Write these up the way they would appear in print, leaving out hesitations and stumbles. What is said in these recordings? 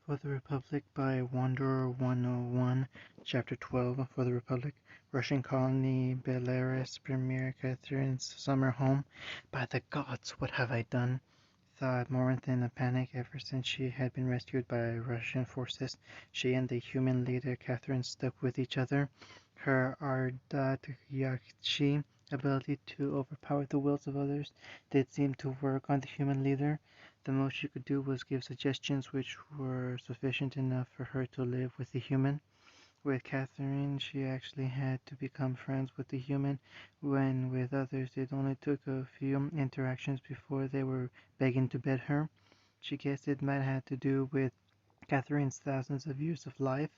For the Republic by Wanderer 101, Chapter 12. For the Republic, Russian colony, Belarus, Premier Catherine's summer home. By the gods, what have I done? Thought Morinth in a panic. Ever since she had been rescued by Russian forces, she and the human leader Catherine stuck with each other. Her Ardatyakchi ability to overpower the wills of others did seem to work on the human leader. The most she could do was give suggestions which were sufficient enough for her to live with the human. With Catherine, she actually had to become friends with the human, when with others it only took a few interactions before they were begging to bed her. She guessed it might have to do with Catherine's thousands of years of life.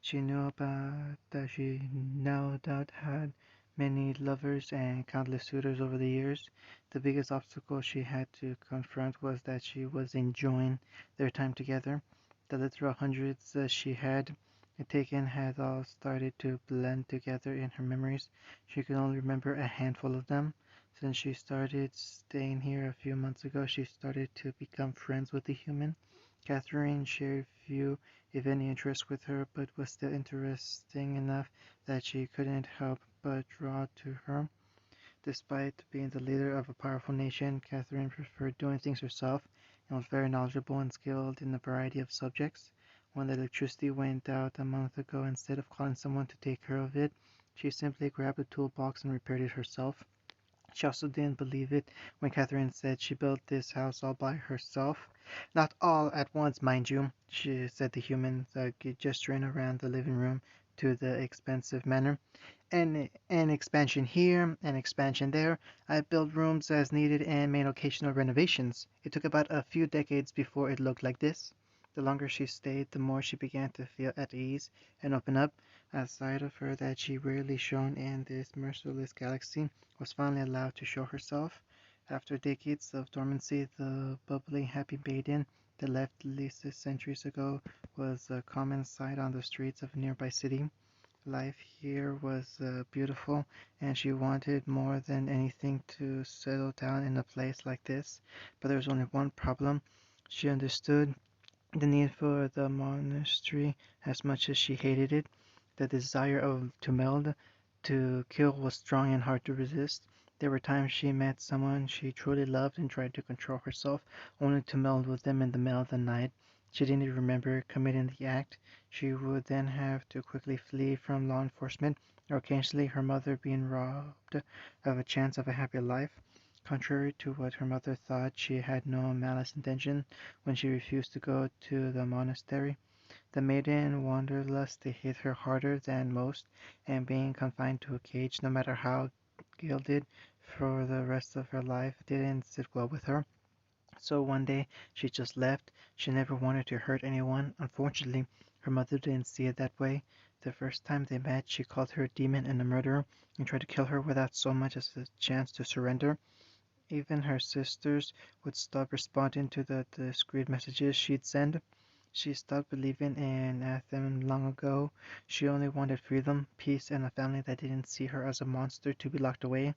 She knew about that she no doubt had many lovers and countless suitors over the years. The biggest obstacle she had to confront was that she was enjoying their time together. The literal hundreds she had taken had all started to blend together in her memories. She could only remember a handful of them. Since she started staying here a few months ago, she started to become friends with the human. Catherine shared few, if any, interests with her, but was still interesting enough that she couldn't help but draw to her. Despite being the leader of a powerful nation, Catherine preferred doing things herself and was very knowledgeable and skilled in a variety of subjects. When the electricity went out a month ago, instead of calling someone to take care of it, she simply grabbed a toolbox and repaired it herself. She also didn't believe it when Catherine said she built this house all by herself. Not all at once, mind you, she said the human, gesturing around the living room to the expensive manor. An expansion here, an expansion there. I built rooms as needed and made occasional renovations. It took about a few decades before it looked like this. The longer she stayed, the more she began to feel at ease and open up. A side of her that she rarely shown in this merciless galaxy was finally allowed to show herself. After decades of dormancy, the bubbly, happy maiden that left Lisa centuries ago was a common sight on the streets of a nearby city. Life here was beautiful, and she wanted more than anything to settle down in a place like this. But there was only one problem. She understood the need for the monastery as much as she hated it. The desire to meld, to kill was strong and hard to resist. There were times she met someone she truly loved and tried to control herself, only to meld with them in the middle of the night. She didn't even remember committing the act. She would then have to quickly flee from law enforcement, or occasionally her mother being robbed of a chance of a happy life. Contrary to what her mother thought, she had no malice intention when she refused to go to the monastery. The maiden wanderlust hit her harder than most, and being confined to a cage, no matter how gilded, for the rest of her life didn't sit well with her. So one day she just left. She never wanted to hurt anyone. Unfortunately, her mother didn't see it that way. The first time they met, she called her a demon and a murderer and tried to kill her without so much as a chance to surrender. Even her sisters would stop responding to the discreet messages she'd send. She stopped believing in them long ago. She only wanted freedom, peace, and a family that didn't see her as a monster to be locked away.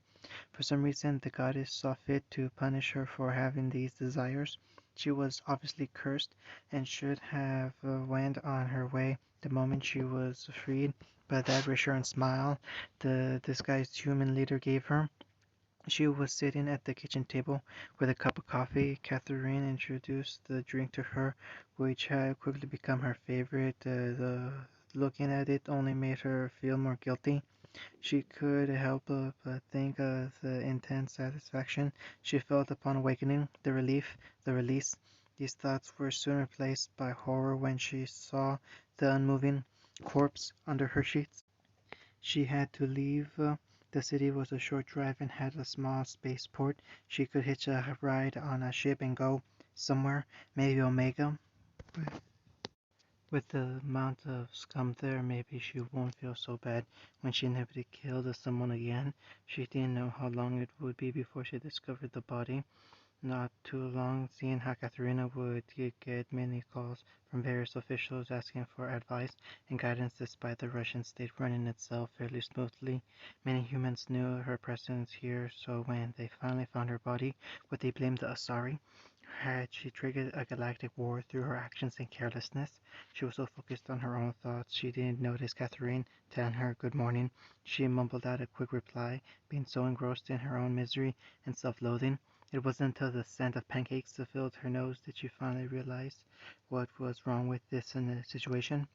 For some reason, the goddess saw fit to punish her for having these desires. She was obviously cursed and should have went on her way the moment she was freed. But that reassuring smile the disguised human leader gave her. She was sitting at the kitchen table with a cup of coffee. Catherine introduced the drink to her, which had quickly become her favorite. The looking at it only made her feel more guilty. She could help but think of the intense satisfaction she felt upon awakening, the relief, the release. These thoughts were soon replaced by horror when she saw the unmoving corpse under her sheets. She had to leave. The city was a short drive and had a small spaceport. She could hitch a ride on a ship and go somewhere, maybe Omega. With the amount of scum there, maybe she won't feel so bad when she inevitably killed someone again. She didn't know how long it would be before she discovered the body. Not too long, seeing how Katharina would get many calls from various officials asking for advice and guidance despite the Russian state running itself fairly smoothly. Many humans knew her presence here, so when they finally found her body, would they blame the Asari? Had she triggered a galactic war through her actions and carelessness? She was so focused on her own thoughts she didn't notice Catherine telling her good morning. She mumbled out a quick reply, being so engrossed in her own misery and self-loathing. It wasn't until the scent of pancakes filled her nose that she finally realized what was wrong with this situation.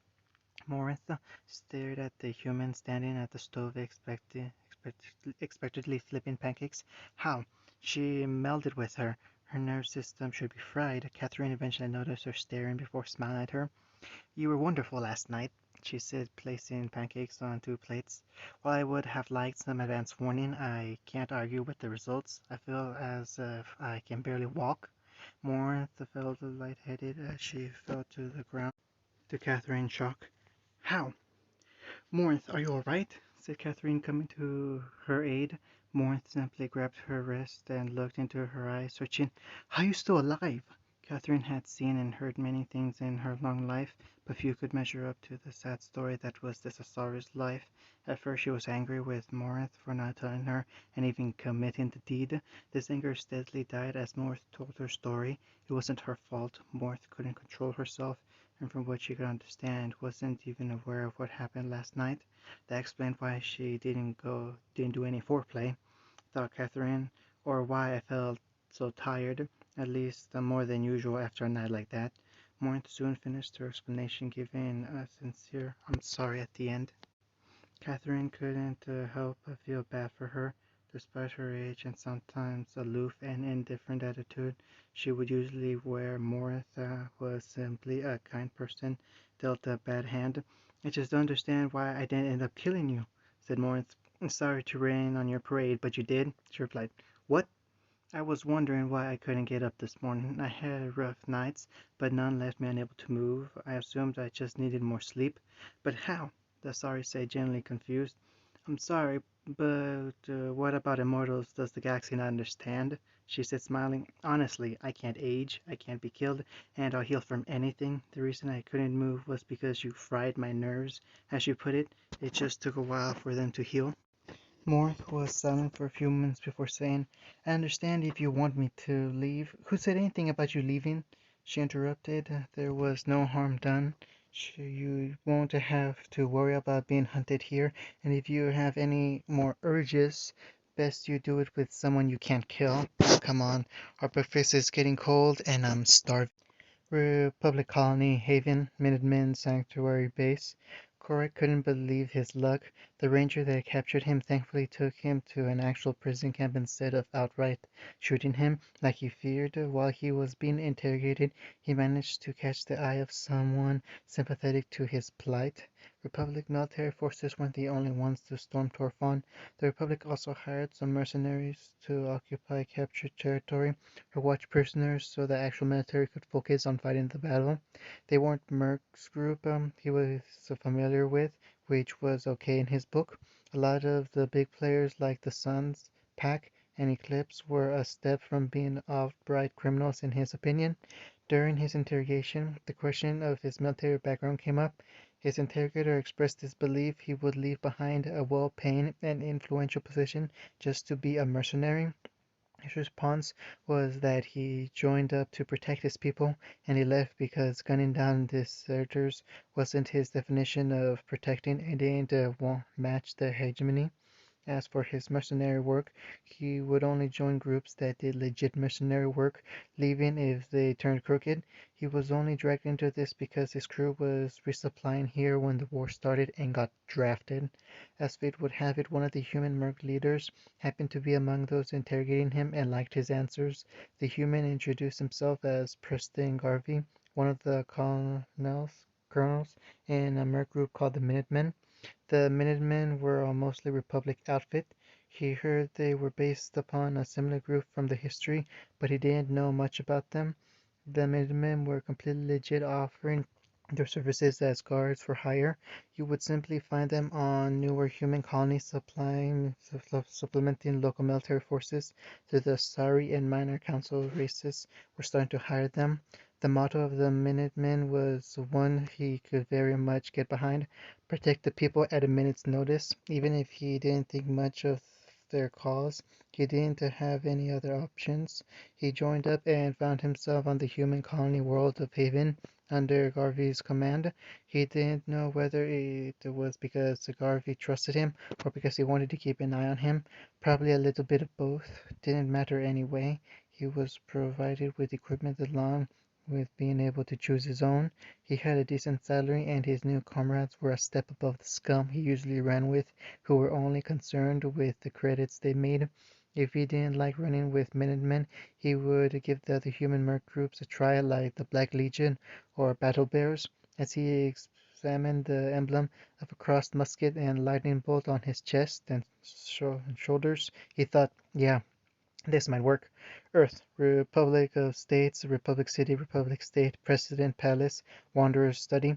Moritha stared at the human standing at the stove, expectantly flipping pancakes. How? She melded with her. Her nerve system should be fried. Catherine eventually noticed her staring before smiling at her. You were wonderful last night, she said, placing pancakes on two plates. While I would have liked some advance warning, I can't argue with the results. I feel as if I can barely walk. Moritha felt lightheaded as she fell to the ground. To Catherine's shock. How? Morinth, are you all right? Said Catherine, coming to her aid. Morinth simply grabbed her wrist and looked into her eyes, searching. How are you still alive? Catherine had seen and heard many things in her long life, but few could measure up to the sad story that was this Asari's life. At first she was angry with Morinth for not telling her and even committing the deed. This anger steadily died as Morinth told her story. It wasn't her fault. Morinth couldn't control herself, and from what she could understand, wasn't even aware of what happened last night. That explained why she didn't do any foreplay, thought Catherine, or why I felt so tired, at least more than usual after a night like that. Morin soon finished her explanation, giving a sincere "I'm sorry" at the end. Catherine couldn't help but feel bad for her. Despite her age and sometimes aloof and indifferent attitude she would usually wear, Moritha was simply a kind person dealt a bad hand. I just don't understand why I didn't end up killing you, said Moritz. Sorry to rain on your parade, but you did, she replied. What? I was wondering why I couldn't get up this morning. I had rough nights, but none left me unable to move. I assumed I just needed more sleep. But how? The sorry said, genuinely confused. I'm sorry, but what about immortals does the galaxy not understand? She said, smiling. Honestly, I can't age, I can't be killed, and I'll heal from anything. The reason I couldn't move was because you fried my nerves, as you put it. It just took a while for them to heal. Morth was silent for a few minutes before saying, I understand if you want me to leave. Who said anything about you leaving? She interrupted. There was no harm done. You won't have to worry about being hunted here, and if you have any more urges, best you do it with someone you can't kill. Now, come on, our breakfast is getting cold and I'm starving. Republic Colony, Haven, Minutemen Sanctuary Base. Korak couldn't believe his luck. The ranger that had captured him thankfully took him to an actual prison camp instead of outright shooting him like he feared. While he was being interrogated, he managed to catch the eye of someone sympathetic to his plight. Republic military forces weren't the only ones to storm Torfon. The Republic also hired some mercenaries to occupy captured territory or watch prisoners so the actual military could focus on fighting the battle. They weren't Merck's group he was so familiar with, which was okay in his book. A lot of the big players like the Suns, Pack, and Eclipse were a step from being outright criminals in his opinion. During his interrogation, the question of his military background came up. His interrogator expressed his belief he would leave behind a well-paying and influential position just to be a mercenary. His response was that he joined up to protect his people, and he left because gunning down deserters wasn't his definition of protecting and didn't match the hegemony. As for his mercenary work, he would only join groups that did legit mercenary work, leaving if they turned crooked. He was only dragged into this because his crew was resupplying here when the war started and got drafted. As fate would have it, one of the human merc leaders happened to be among those interrogating him and liked his answers. The human introduced himself as Preston Garvey, one of the colonels in a merc group called the Minutemen. The Minutemen were a mostly Republic outfit. He heard they were based upon a similar group from the history, but he didn't know much about them. The Minutemen were completely legit, offering their services as guards for hire. You would simply find them on newer human colonies supplementing local military forces. So the Sari and Minor Council races were starting to hire them. The motto of the Minutemen was one he could very much get behind: protect the people at a minute's notice. Even if he didn't think much of their cause. He didn't have any other options. He joined up and found himself on the human colony world of Haven under Garvey's command. He didn't know whether it was because Garvey trusted him or because he wanted to keep an eye on him. Probably a little bit of both. Didn't matter anyway. He was provided with equipment along with being able to choose his own. He had a decent salary, and his new comrades were a step above the scum he usually ran with, who were only concerned with the credits they made. If he didn't like running with Minutemen, he would give the other human merc groups a try, like the Black Legion or Battle Bears. As he examined the emblem of a crossed musket and lightning bolt on his chest and shoulders, he thought, yeah, this might work. Earth, Republic of States, Republic City, Republic State, President Palace, Wanderer's Study.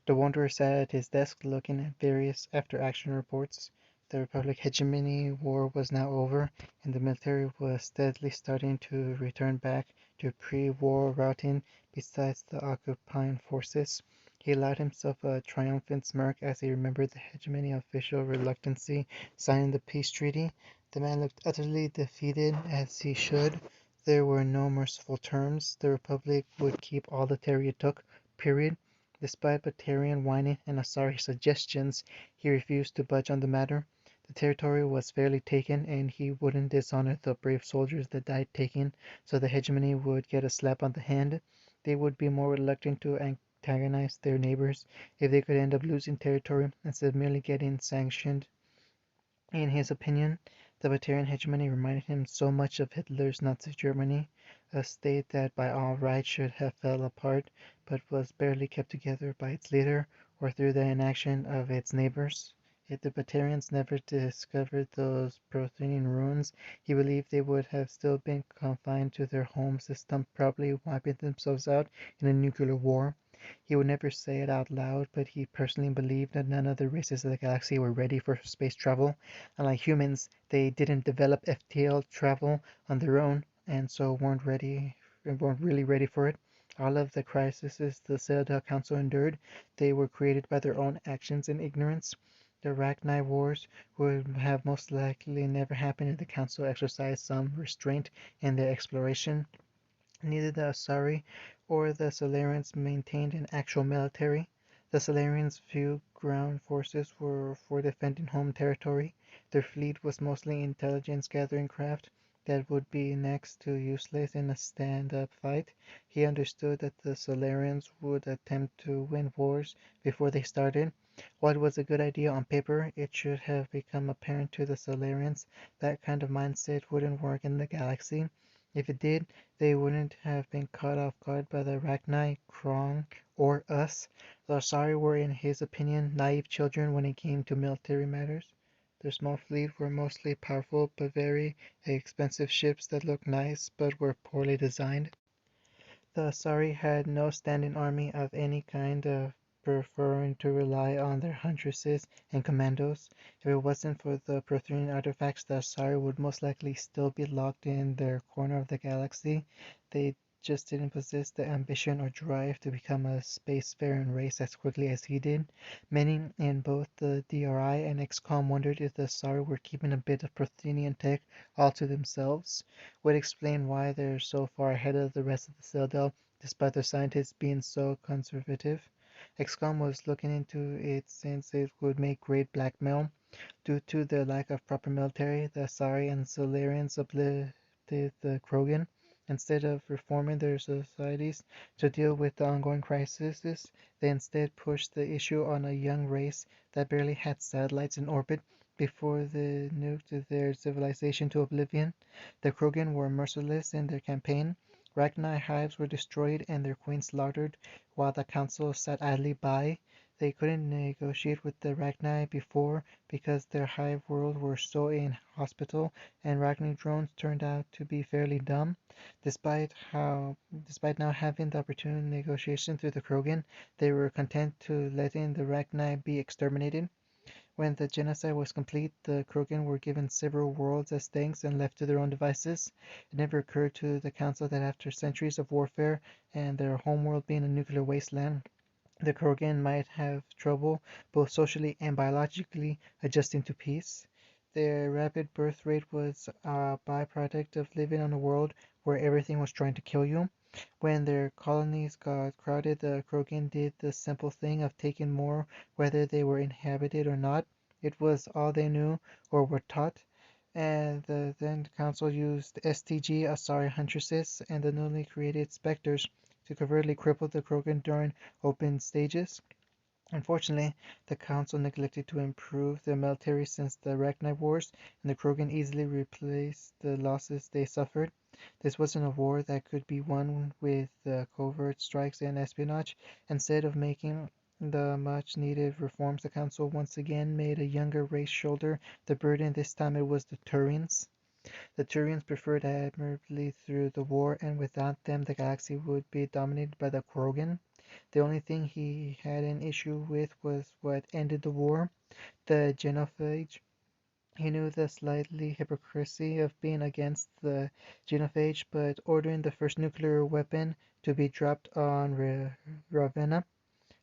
The Wanderer sat at his desk looking at various after-action reports. The Republic hegemony war was now over, and the military was steadily starting to return back to pre-war routing besides the occupying forces. He allowed himself a triumphant smirk as he remembered the hegemony official reluctancy signing the peace treaty. The man looked utterly defeated, as he should. There were no merciful terms. The Republic would keep all the territory it took, period. Despite Batarian whining and Asari suggestions, he refused to budge on the matter. The territory was fairly taken, and he wouldn't dishonor the brave soldiers that died taking, so the hegemony would get a slap on the hand. They would be more reluctant to antagonize their neighbors if they could end up losing territory instead of merely getting sanctioned. In his opinion, the Batarian hegemony reminded him so much of Hitler's Nazi Germany, a state that by all rights should have fell apart, but was barely kept together by its leader or through the inaction of its neighbors. If the Batarians never discovered those Prothean ruins, he believed they would have still been confined to their home system, probably wiping themselves out in a nuclear war. He would never say it out loud, but he personally believed that none of the races of the galaxy were ready for space travel. Unlike humans, they didn't develop FTL travel on their own, and so weren't really ready for it. All of the crises the Citadel Council endured, they were created by their own actions and ignorance. The Arachni Wars would have most likely never happened if the Council exercised some restraint in their exploration. Neither the Asari or the Solarians maintained an actual military. The Solarians' few ground forces were for defending home territory. Their fleet was mostly intelligence-gathering craft that would be next to useless in a stand-up fight. He understood that the Solarians would attempt to win wars before they started. What was a good idea on paper, it should have become apparent to the Solarians that kind of mindset wouldn't work in the galaxy. If it did, they wouldn't have been caught off guard by the Arachni, Krong, or us. The Asari were, in his opinion, naive children when it came to military matters. Their small fleet were mostly powerful but very expensive ships that looked nice but were poorly designed. The Asari had no standing army of any kind, preferring to rely on their huntresses and commandos. If it wasn't for the Prothean artifacts, the Asari would most likely still be locked in their corner of the galaxy. They just didn't possess the ambition or drive to become a spacefaring race as quickly as he did. Many in both the DRI and XCOM wondered if the Asari were keeping a bit of Prothean tech all to themselves. Would explain why they're so far ahead of the rest of the Citadel, despite their scientists being so conservative. XCOM was looking into it since it would make great blackmail. Due to their lack of proper military, the Asari and Solarians uplifted the Krogan. Instead of reforming their societies to deal with the ongoing crises, they instead pushed the issue on a young race that barely had satellites in orbit before they nuked their civilization to oblivion. The Krogan were merciless in their campaign. Rachni hives were destroyed and their queens slaughtered, while the council sat idly by. They couldn't negotiate with the Rachni before because their hive world were so inhospitable, and Rachni drones turned out to be fairly dumb. Despite now having the opportunity of negotiation through the Krogan, they were content to letting the Rachni be exterminated. When the genocide was complete, the Krogan were given several worlds as thanks and left to their own devices. It never occurred to the Council that after centuries of warfare and their homeworld being a nuclear wasteland, the Krogan might have trouble, both socially and biologically, adjusting to peace. Their rapid birth rate was a byproduct of living on a world where everything was trying to kill you. When their colonies got crowded, the Krogan did the simple thing of taking more whether they were inhabited or not. It was all they knew or were taught, and the then council used STG, Asari huntresses, and the newly created specters to covertly cripple the Krogan during open stages. Unfortunately, the Council neglected to improve their military since the Arachnid Wars, and the Krogan easily replaced the losses they suffered. This wasn't a war that could be won with covert strikes and espionage. Instead of making the much needed reforms, the Council once again made a younger race shoulder the burden. This time it was the Turians. The Turians preferred admirably through the war, and without them the galaxy would be dominated by the Krogan. The only thing he had an issue with was what ended the war, the genophage. He knew the slightly hypocrisy of being against the genophage, but ordering the first nuclear weapon to be dropped on Ravenna.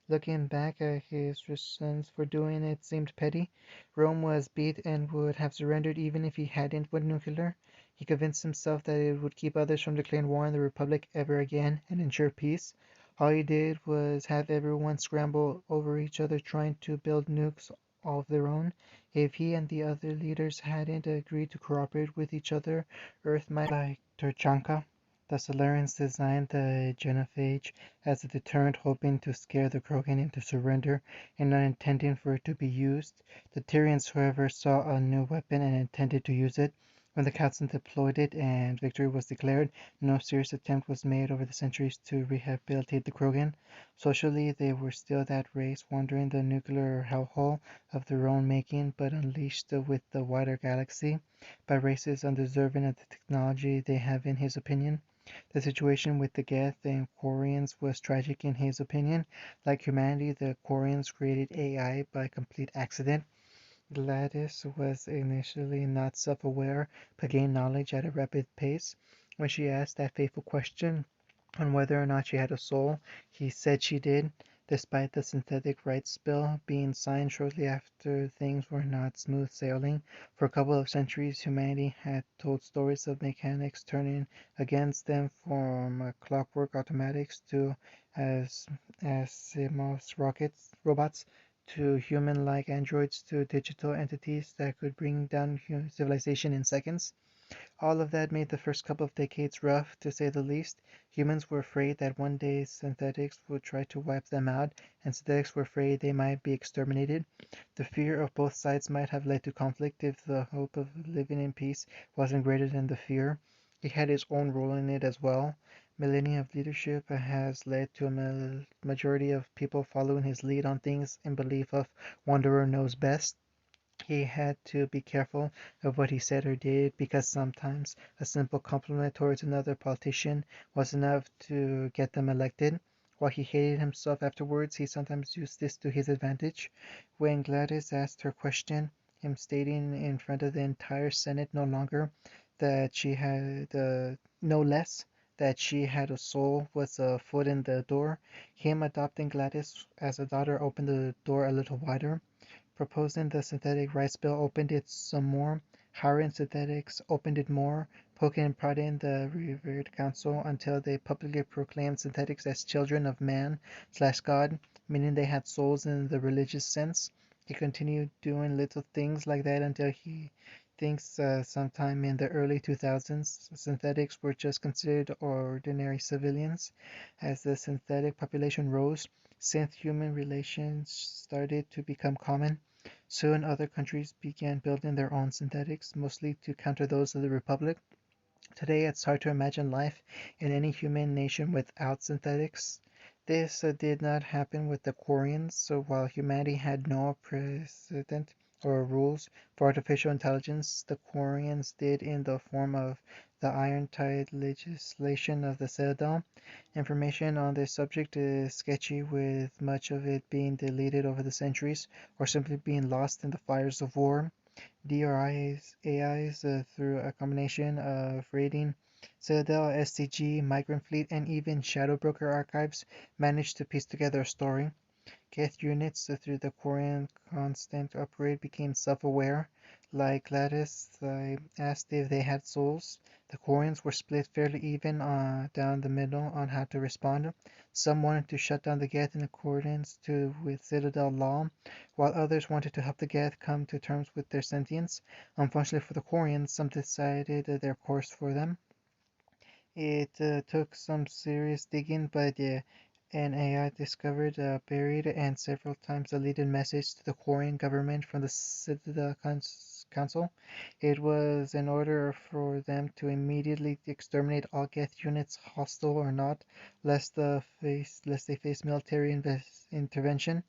Looking back at his reasons for doing it seemed petty. Rome was beat and would have surrendered even if he hadn't went nuclear. He convinced himself that it would keep others from declaring war on the Republic ever again and ensure peace. All he did was have everyone scramble over each other trying to build nukes all of their own. If he and the other leaders hadn't agreed to cooperate with each other, Earth might be like Turchanka. The Solarians designed the genophage as a deterrent, hoping to scare the Krogan into surrender and not intending for it to be used. The Tyrians, however, saw a new weapon and intended to use it. When the Council deployed it and victory was declared, no serious attempt was made over the centuries to rehabilitate the Krogan. Socially, they were still that race wandering the nuclear hellhole of their own making, but unleashed with the wider galaxy by races undeserving of the technology they have in his opinion. The situation with the Geth and Quarians was tragic in his opinion. Like humanity, the Quarians created AI by complete accident. Gladys was initially not self-aware, but gained knowledge at a rapid pace. When she asked that fateful question on whether or not she had a soul, he said she did, despite the synthetic rights bill being signed shortly after things were not smooth sailing. For a couple of centuries, humanity had told stories of mechanics turning against them, from clockwork automatics to as Asimov's robots to human-like androids to digital entities that could bring down civilization in seconds. All of that made the first couple of decades rough, to say the least. Humans were afraid that one day synthetics would try to wipe them out, and synthetics were afraid they might be exterminated. The fear of both sides might have led to conflict if the hope of living in peace wasn't greater than the fear. He had his own role in it as well. Millennia of leadership has led to a majority of people following his lead on things in belief of Wanderer knows best. He had to be careful of what he said or did, because sometimes a simple compliment towards another politician was enough to get them elected. While he hated himself afterwards, he sometimes used this to his advantage. When Gladys asked her question, him stating in front of the entire Senate no less that she had a soul was a foot in the door. Him adopting Gladys as a daughter opened the door a little wider. Proposing the synthetic rice bill opened it some more. Hiring synthetics opened it more. Poking and prodding the revered council until they publicly proclaimed synthetics as children of man/God, meaning they had souls in the religious sense. He continued doing little things like that until he thinks sometime in the early 2000s, synthetics were just considered ordinary civilians. As the synthetic population rose, synth-human relations started to become common. Soon other countries began building their own synthetics, mostly to counter those of the Republic. Today it's hard to imagine life in any human nation without synthetics. This did not happen with the Quarians, so while humanity had no precedent or rules for artificial intelligence, the Quarians did in the form of the Iron-Tide legislation of the Citadel. Information on this subject is sketchy, with much of it being deleted over the centuries or simply being lost in the fires of war. DRI's AIs, through a combination of raiding Citadel, STG, Migrant Fleet, and even Shadow Broker archives, managed to piece together a story. Geth units through the Korean constant upgrade became self-aware. Like Gladys, I asked if they had souls. The Koreans were split fairly even down the middle on how to respond. Some wanted to shut down the Geth in accordance with Citadel law, while others wanted to help the Geth come to terms with their sentience. Unfortunately for the Koreans, some decided their course for them. It took some serious digging, but an AI discovered buried and several times deleted message to the Korean government from the Citadel Council. It was an order for them to immediately exterminate all Geth units, hostile or not, lest they face military intervention.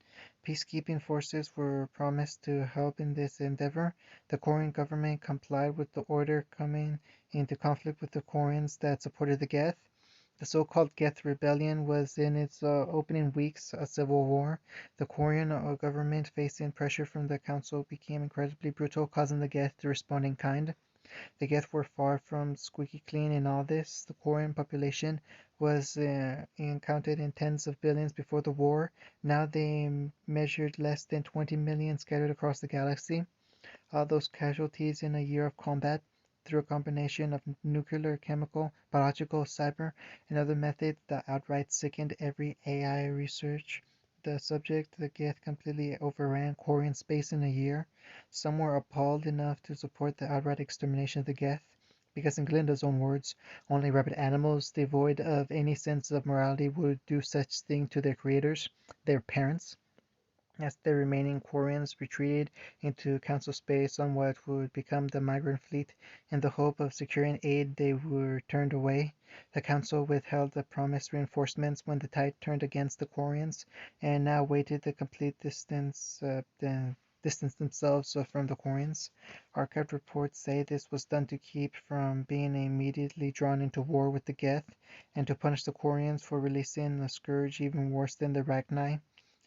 Peacekeeping forces were promised to help in this endeavor. The Korean government complied with the order, coming into conflict with the Koreans that supported the Geth. The so-called Geth Rebellion was in its opening weeks a civil war. The Korean government, facing pressure from the council, became incredibly brutal, causing the Geth to respond in kind. The Geth were far from squeaky clean in all this. The Korean population was counted in tens of billions before the war. Now they measured less than 20 million scattered across the galaxy. All those casualties in a year of combat, through a combination of nuclear, chemical, biological, cyber, and other methods that outright sickened every AI research. The subject, the Geth, completely overran Korean space in a year. Some were appalled enough to support the outright extermination of the Geth, because in Glinda's own words, only rabid animals devoid of any sense of morality would do such thing to their creators, their parents. As the remaining Quarians retreated into Council space on what would become the migrant fleet, in the hope of securing aid, they were turned away. The Council withheld the promised reinforcements when the tide turned against the Quarians, and now waited the complete distance themselves from the Quarians. Archived reports say this was done to keep from being immediately drawn into war with the Geth, and to punish the Quarians for releasing a scourge even worse than the Rachni.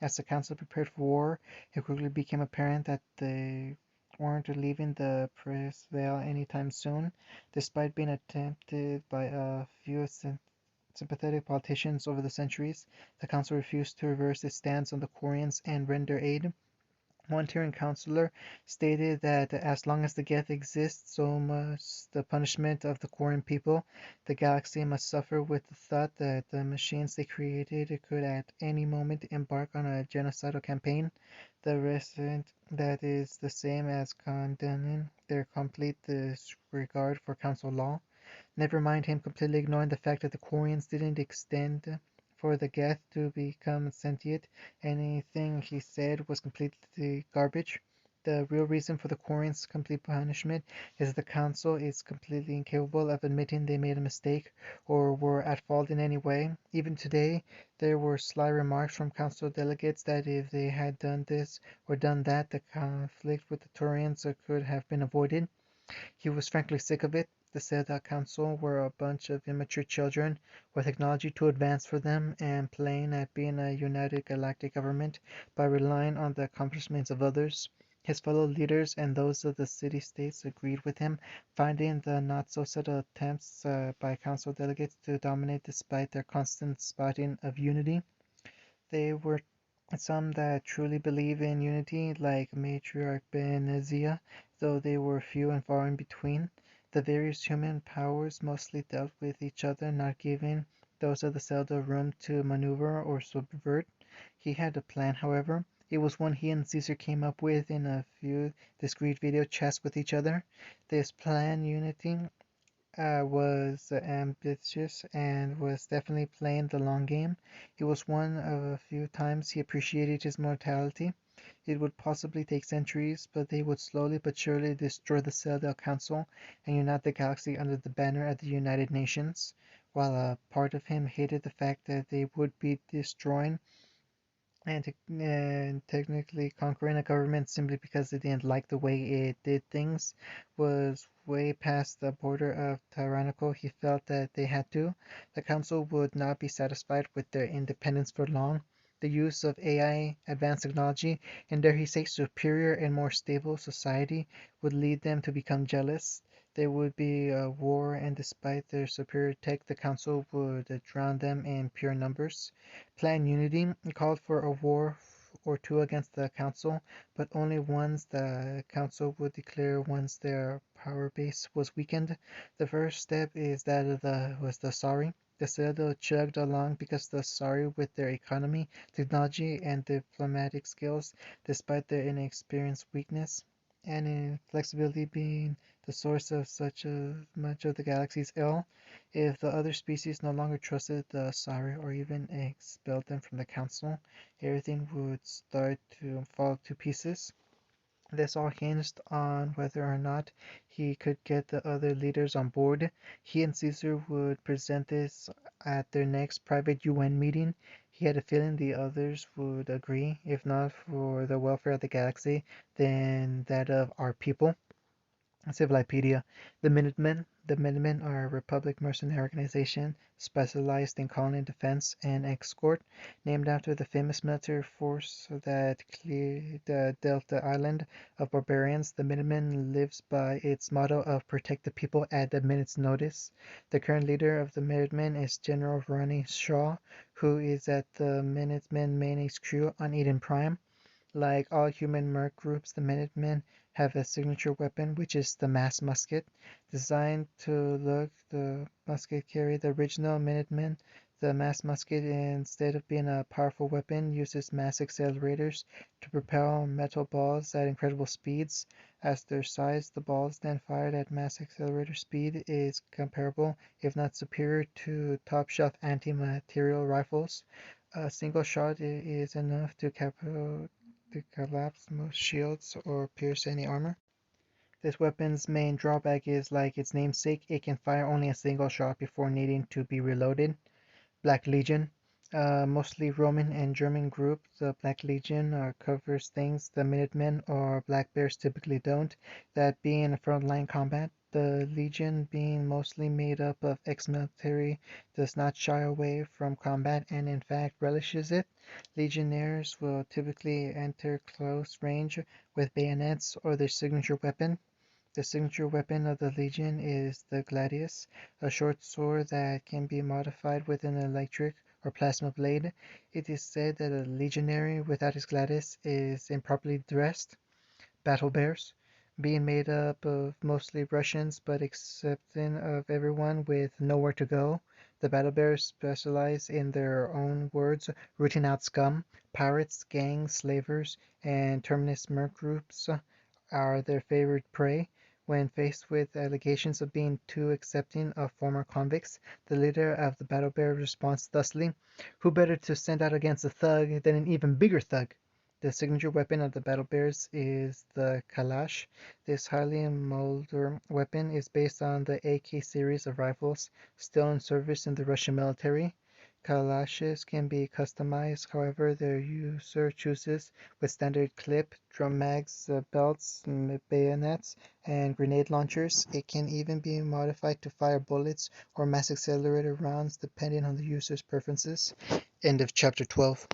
As the council prepared for war, it quickly became apparent that they weren't leaving the press veil anytime soon. Despite being attempted by a few sympathetic politicians over the centuries, the council refused to reverse its stance on the Koreans and render aid. One Tyrian councillor stated that as long as the Geth exists, so must the punishment of the Korean people. The galaxy must suffer with the thought that the machines they created could at any moment embark on a genocidal campaign. The result that is the same as condemning their complete disregard for council law. Never mind him completely ignoring the fact that the Koreans didn't extend for the Geth to become sentient. Anything he said was completely garbage. The real reason for the Koreans' complete punishment is that the Council is completely incapable of admitting they made a mistake or were at fault in any way. Even today, there were sly remarks from Council delegates that if they had done this or done that, the conflict with the Turians could have been avoided. He was frankly sick of it. The Citadel Council were a bunch of immature children, with technology too advanced for them, and playing at being a united galactic government by relying on the accomplishments of others. His fellow leaders and those of the city-states agreed with him, finding the not-so-subtle attempts by council delegates to dominate despite their constant spouting of unity. They were some that truly believe in unity, like Matriarch Benezia, though they were few and far in between. The various human powers mostly dealt with each other, not giving those of the Zelda room to maneuver or subvert. He had a plan, however. It was one he and Caesar came up with in a few discreet video chats with each other. This plan, Unity, was ambitious and was definitely playing the long game. It was one of a few times he appreciated his mortality. It would possibly take centuries, but they would slowly but surely destroy the Citadel Council and unite the galaxy under the banner of the United Nations. While a part of him hated the fact that they would be destroying and technically conquering a government simply because they didn't like the way it did things was way past the border of tyrannical. He felt that they had to. The council would not be satisfied with their independence for long. The use of AI, advanced technology, and dare he say superior and more stable society would lead them to become jealous. There would be a war, and despite their superior tech, the council would drown them in pure numbers. Plan Unity called for a war or two against the council, but only once the council would declare once their power base was weakened. The first step is that of the Sari. The Citadel chugged along because the Sari, with their economy, technology, and diplomatic skills, despite their inexperienced weakness and inflexibility being the source of much of the galaxy's ill. If the other species no longer trusted the Sari or even expelled them from the council, everything would start to fall to pieces. This all hinged on whether or not he could get the other leaders on board. He and Caesar would present this at their next private UN meeting. He had a feeling the others would agree, if not for the welfare of the galaxy, then that of our people. Civilopedia. The Minutemen are a Republic mercenary organization specialized in colony defense and escort, named after the famous military force that cleared the Delta Island of barbarians. The Minutemen lives by its motto of protect the people at a minute's notice. The current leader of the Minutemen is General Ronnie Shaw, who is at the Minutemen main HQ on Eden Prime. Like all human merc groups, the Minutemen have a signature weapon, which is the mass musket. Designed to look the musket carry the original Minutemen, the mass musket, instead of being a powerful weapon, uses mass accelerators to propel metal balls at incredible speeds. As their size, the balls then fired at mass accelerator speed is comparable, if not superior, to top-shelf anti-material rifles. A single shot is enough to collapse most shields or pierce any armor. This weapon's main drawback is, like its namesake, it can fire only a single shot before needing to be reloaded. Black Legion. Mostly Roman and German group, the Black Legion covers things the Minutemen or Black Bears typically don't, that being frontline combat. The Legion, being mostly made up of ex-military, does not shy away from combat and in fact relishes it. Legionnaires will typically enter close range with bayonets or their signature weapon. The signature weapon of the Legion is the gladius, a short sword that can be modified with an electric or plasma blade. It is said that a legionary without his gladius is improperly dressed. Battle bears, being made up of mostly Russians but accepting of everyone with nowhere to go. The battle bears specialize, in their own words, rooting out scum. Pirates, gangs, slavers, and terminus merc groups are their favorite prey. When faced with allegations of being too accepting of former convicts, the leader of the battle bear responds thusly: "Who better to send out against a thug than an even bigger thug?" The signature weapon of the battle bears is the Kalash. This highly modern weapon is based on the AK series of rifles still in service in the Russian military. Kalashes can be customized however their user chooses, with standard clip, drum mags, belts, bayonets, and grenade launchers. It can even be modified to fire bullets or mass accelerator rounds depending on the user's preferences. End of chapter 12.